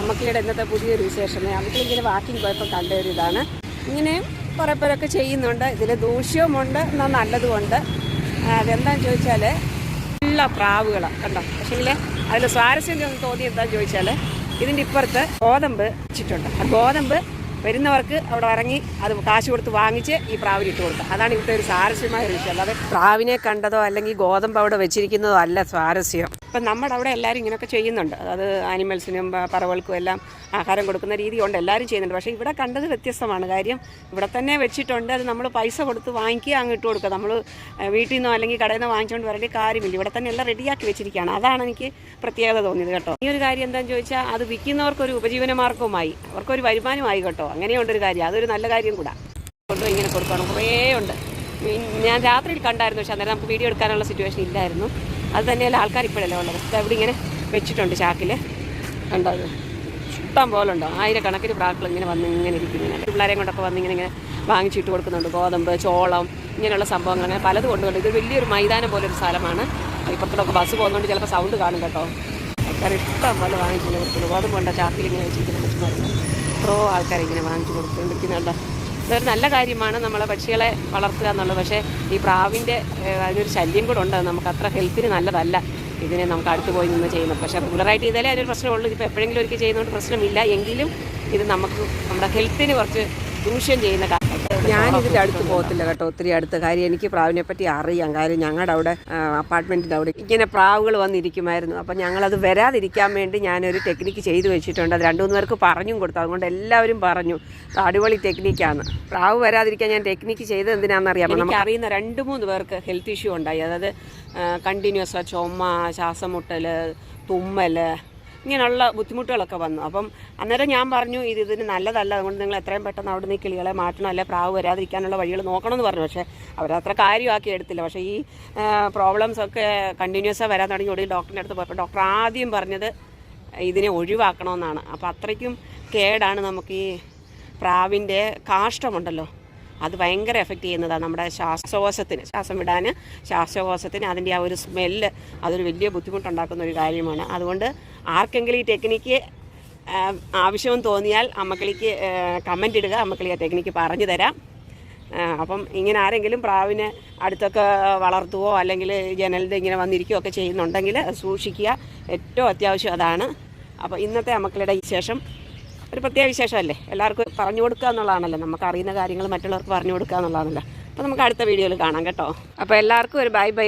അമ്മക്കിളിയുടെ ഇന്നത്തെ പുതിയൊരു വിശേഷമേ. അമ്മക്കിളിങ്ങനെ വാക്കിംഗ് പോയപ്പോൾ കണ്ട ഒരു ഇതാണ്. ഇങ്ങനെ കുറേ പേരൊക്കെ ചെയ്യുന്നുണ്ട്. ഇതിൽ ദൂഷ്യവുമുണ്ട്, എന്നാൽ നല്ലതുമുണ്ട്. അതെന്താണെന്ന് ചോദിച്ചാൽ എല്ലാ പ്രാവുകളാണ് കണ്ടോ. പക്ഷേങ്കിൽ അതിൽ സ്വാരസ്യം തോന്നി എന്താണെന്ന് ചോദിച്ചാൽ ഇതിൻ്റെ ഇപ്പുറത്ത് ഗോതമ്പ് വെച്ചിട്ടുണ്ട്. ആ ഗോതമ്പ് വരുന്നവർക്ക് അവിടെ ഇറങ്ങി അത് കാശ് കൊടുത്ത് വാങ്ങിച്ച് ഈ പ്രാവിനിട്ട് കൊടുക്കുക. അതാണ് ഇവിടുത്തെ ഒരു സ്വാരസ്യമായ ഒരു വിഷയം. അല്ലാതെ പ്രാവിനെ കണ്ടതോ അല്ലെങ്കിൽ ഗോതമ്പ് അവിടെ വെച്ചിരിക്കുന്നതോ അല്ല സ്വാരസ്യം. ഇപ്പം നമ്മുടെ അവിടെ എല്ലാവരും ഇങ്ങനെയൊക്കെ ചെയ്യുന്നുണ്ട്. അത് ആനിമൽസിനും പറവകൾക്കും എല്ലാം ആഹാരം കൊടുക്കുന്ന രീതിയുണ്ട്, എല്ലാവരും ചെയ്യുന്നുണ്ട്. പക്ഷേ ഇവിടെ കണ്ടത് വ്യത്യസ്തമാണ്. കാര്യം ഇവിടെ തന്നെ വെച്ചിട്ടുണ്ട്. അത് നമ്മൾ പൈസ കൊടുത്ത് വാങ്ങിക്കുക, അങ്ങ് ഇട്ട് കൊടുക്കുക. നമ്മൾ വീട്ടിൽ നിന്നോ അല്ലെങ്കിൽ കടയിൽ നിന്നോ വാങ്ങിച്ചുകൊണ്ട് വരേണ്ട കാര്യമില്ല. ഇവിടെ തന്നെ എല്ലാം റെഡിയാക്കി വെച്ചിരിക്കുകയാണ്. അതാണ് എനിക്ക് പ്രത്യേകത തോന്നിയത് കേട്ടോ. ഈ ഒരു കാര്യം എന്താണെന്ന് ചോദിച്ചാൽ അത് വിൽക്കുന്നവർക്കൊരു ഉപജീവന മാർഗവുമായി, അവർക്കൊരു വരുമാനമായി കേട്ടോ. അങ്ങനെയുണ്ടൊരു കാര്യം, അതൊരു നല്ല കാര്യം കൂടെ. കൊണ്ടുപോയി ഇങ്ങനെ കൊടുക്കണം. കുറേ ഉണ്ട്. ഞാൻ രാത്രിയിൽ കണ്ടായിരുന്നു, പക്ഷേ അന്നേരം നമുക്ക് വീഡിയോ എടുക്കാനുള്ള സിറ്റുവേഷൻ ഇല്ലായിരുന്നു. അത് തന്നെയല്ല, ആൾക്കാർ ഇപ്പോഴല്ലേ ഉള്ളത്. അവിടെ ഇങ്ങനെ വെച്ചിട്ടുണ്ട് ചാക്കിൽ. കണ്ടോ, ഇഷ്ടം പോലെ ഉണ്ടോ, ആയിരക്കണക്കിന് പ്രാക്കൾ ഇങ്ങനെ വന്ന് ഇങ്ങനെ ഇരിക്കുന്നു. പിള്ളേരെയും കൊണ്ടൊക്കെ വന്ന് ഇങ്ങനെ വാങ്ങിച്ചിട്ട് കൊടുക്കുന്നുണ്ട്. ഗോതമ്പ്, ചോളം, ഇങ്ങനെയുള്ള സംഭവങ്ങൾ അങ്ങനെ പലതും കൊണ്ടുകൊണ്ട്. ഇത് വലിയൊരു മൈതാനം പോലെ ഒരു സ്ഥലമാണ്. ഇപ്പുറത്തോടൊക്കെ ബസ് പോകുന്നതുകൊണ്ട് ചിലപ്പോൾ സൗണ്ട് കാണും കേട്ടോ. ആൾക്കാർ ഇഷ്ടം പോലെ വാങ്ങിച്ചിട്ട് കൊടുക്കുന്നു. ഗോതമ്പ് കൊണ്ട് ചാക്കിൽ ഇങ്ങനെ വെച്ചിരിക്കുന്ന വെച്ചുമായിരുന്നു. എത്രയോ ആൾക്കാർ ഇങ്ങനെ വാങ്ങിച്ചു കൊടുത്തുകൊണ്ടിരിക്കുന്നുണ്ട്. ഇതൊരു നല്ല കാര്യമാണ്, നമ്മളെ പക്ഷികളെ വളർത്തുക എന്നുള്ളത്. പക്ഷേ ഈ പ്രാവിൻ്റെ അതിനൊരു ശല്യം കൂടെ ഉണ്ട്. നമുക്ക് അത്ര ഹെൽത്തിന് നല്ലതല്ല ഇതിനെ നമുക്ക് അടുത്ത് പോയി നിന്ന് ചെയ്യുന്നത്. പക്ഷേ റെഗുലറായിട്ട് ചെയ്താലേ അതിനൊരു പ്രശ്നമുള്ളൂ. ഇപ്പോൾ എപ്പോഴെങ്കിലും ഒരിക്കൽ ചെയ്യുന്നതുകൊണ്ട് പ്രശ്നമില്ല. എങ്കിലും ഇത് നമുക്ക് നമ്മുടെ ഹെൽത്തിന് കുറച്ച് ദൂഷ്യം ചെയ്യുന്ന കാര്യം. ഞാനിതിൻ്റെ അടുത്ത് പോകത്തില്ല കേട്ടോ, ഒത്തിരി അടുത്ത്. കാര്യം എനിക്ക് പ്രാവിനെ പറ്റി അറിയാം. കാര്യം ഞങ്ങളുടെ അവിടെ അപ്പാർട്ട്മെൻറ്റിൻ്റെ അവിടെ ഇങ്ങനെ പ്രാവുകൾ വന്നിരിക്കുമായിരുന്നു. അപ്പം ഞങ്ങളത് വരാതിരിക്കാൻ വേണ്ടി ഞാനൊരു ടെക്നിക്ക് ചെയ്തു വെച്ചിട്ടുണ്ട്. അത് 2-3 പേർക്ക് പറഞ്ഞും കൊടുത്തു. അതുകൊണ്ട് എല്ലാവരും പറഞ്ഞു അടിപൊളി ടെക്നിക്കാണ്. പ്രാവ് വരാതിരിക്കാൻ ഞാൻ ടെക്നിക്ക് ചെയ്ത് എന്തിനാണെന്നറിയാം. നമുക്ക് അറിയുന്ന 2-3 പേർക്ക് ഹെൽത്ത് ഇഷ്യൂ ഉണ്ടായി. അതായത് കണ്ടിന്യൂസ് ചുമ, ശ്വാസം മുട്ടൽ, തുമ്മൽ, ഇങ്ങനെയുള്ള ബുദ്ധിമുട്ടുകളൊക്കെ വന്നു. അപ്പം അന്നേരം ഞാൻ പറഞ്ഞു ഇതിന് നല്ലതല്ല. അതുകൊണ്ട് നിങ്ങൾ എത്രയും പെട്ടെന്ന് അവിടെ നിന്ന് കിളികളെ മാറ്റണം, അല്ലെ പ്രാവ് വരാതിരിക്കാനുള്ള വഴികൾ നോക്കണമെന്ന് പറഞ്ഞു. പക്ഷേ അവരത്ര കാര്യമാക്കി എടുത്തില്ല. പക്ഷേ ഈ പ്രോബ്ലംസൊക്കെ കണ്ടിന്യൂസായി വരാൻ തുടങ്ങി. ഒടുവിൽ ഡോക്ടറിൻ്റെ അടുത്ത് പോയപ്പോൾ ഡോക്ടർ ആദ്യം പറഞ്ഞത് ഇതിനെ ഒഴിവാക്കണമെന്നാണ്. അപ്പോൾ അത്രയ്ക്കും കേടാണ് നമുക്ക് ഈ പ്രാവിൻ്റെ കാഷ്ടമുണ്ടല്ലോ, അത് ഭയങ്കര എഫക്റ്റ് ചെയ്യുന്നതാണ് നമ്മുടെ ശ്വാസകോശത്തിന്, ശ്വാസം വിടാൻ, ശ്വാസകോശത്തിന് അതിൻ്റെ ആ ഒരു സ്മെല്ല് അതൊരു വലിയ ബുദ്ധിമുട്ടുണ്ടാക്കുന്ന ഒരു കാര്യമാണ്. അതുകൊണ്ട് ആർക്കെങ്കിലും ഈ ടെക്നിക്ക് ആവശ്യമെന്ന് തോന്നിയാൽ അമ്മക്കിളിക്ക് കമൻ്റ് ഇടുക, അമ്മക്കിളി ആ ടെക്നിക്ക് പറഞ്ഞു തരാം. അപ്പം ഇങ്ങനെ ആരെങ്കിലും പ്രാവിനെ അടുത്തൊക്കെ വളർത്തുകയോ അല്ലെങ്കിൽ ജനലിൻ്റെ ഇങ്ങനെ വന്നിരിക്കുകയോ ഒക്കെ ചെയ്യുന്നുണ്ടെങ്കിൽ സൂക്ഷിക്കുക. ഏറ്റവും അത്യാവശ്യം അതാണ്. അപ്പോൾ ഇന്നത്തെ അമ്മക്കിളിയുടെ വിശേഷം ഒരു പ്രത്യേക വിശേഷമല്ലേ, എല്ലാവർക്കും പറഞ്ഞു കൊടുക്കുക എന്നുള്ളതാണല്ലോ. നമുക്ക് അറിയുന്ന കാര്യങ്ങൾ മറ്റുള്ളവർക്ക് പറഞ്ഞു കൊടുക്കുക എന്നുള്ളതാണല്ലോ. അപ്പോൾ നമുക്ക് അടുത്ത വീഡിയോയിൽ കാണാം കേട്ടോ. അപ്പോൾ എല്ലാവർക്കും ഒരു ബൈ ബൈ.